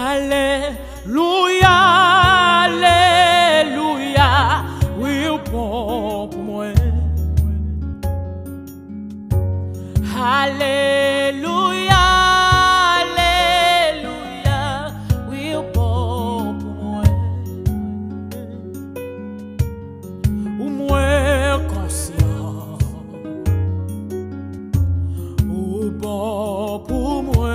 Alléluia, Alléluia, oui, au bon pour moi. Alléluia, Alléluia, oui, au bon pour moi. Ou moins conscient, ou bon pour moi.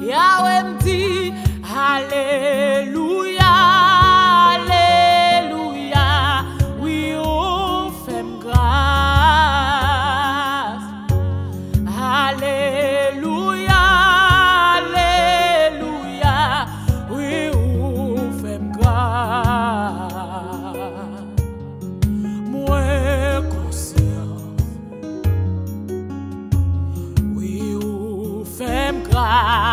Yahweh me dit Alléluia, Alléluia, oui, on fait grâce. Alléluia, Alléluia, oui, on fait grâce. Moi conscient, oui, on fait grâce.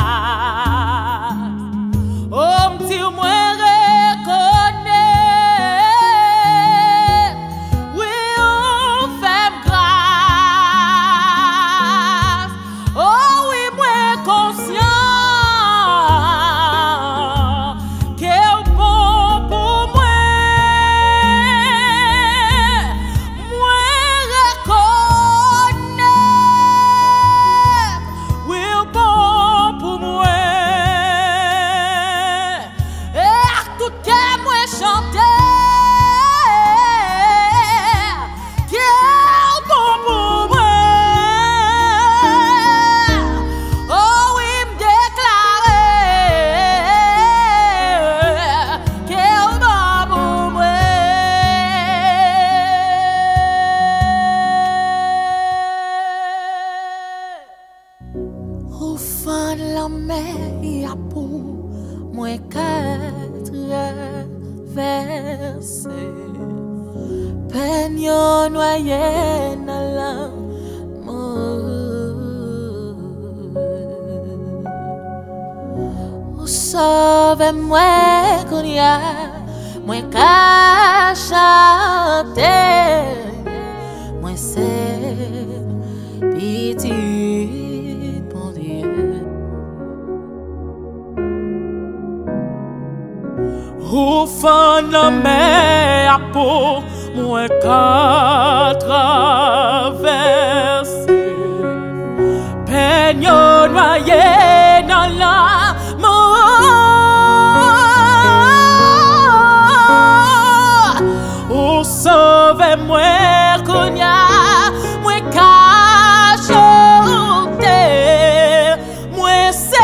Au fond de la mer, il y a pour moi qu'à traverser. Peine noyée dans la mort. Sauve-moi qu'on y a, moi qu'à chanter. Moi c'est pitié. Au fond de la mer, pour moi qu'à traverser. Peine noyée dans la mort. Oh, sauve-moi qu'on y a, moi qu'à chanter. Moi c'est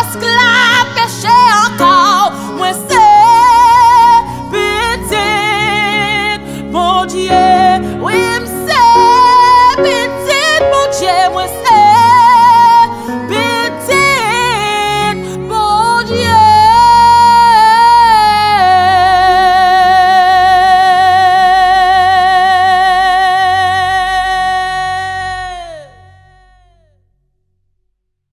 esklav, peche encore, moi c'est petite, mon Dieu, oui, c'est petite, mon Dieu, moi c'est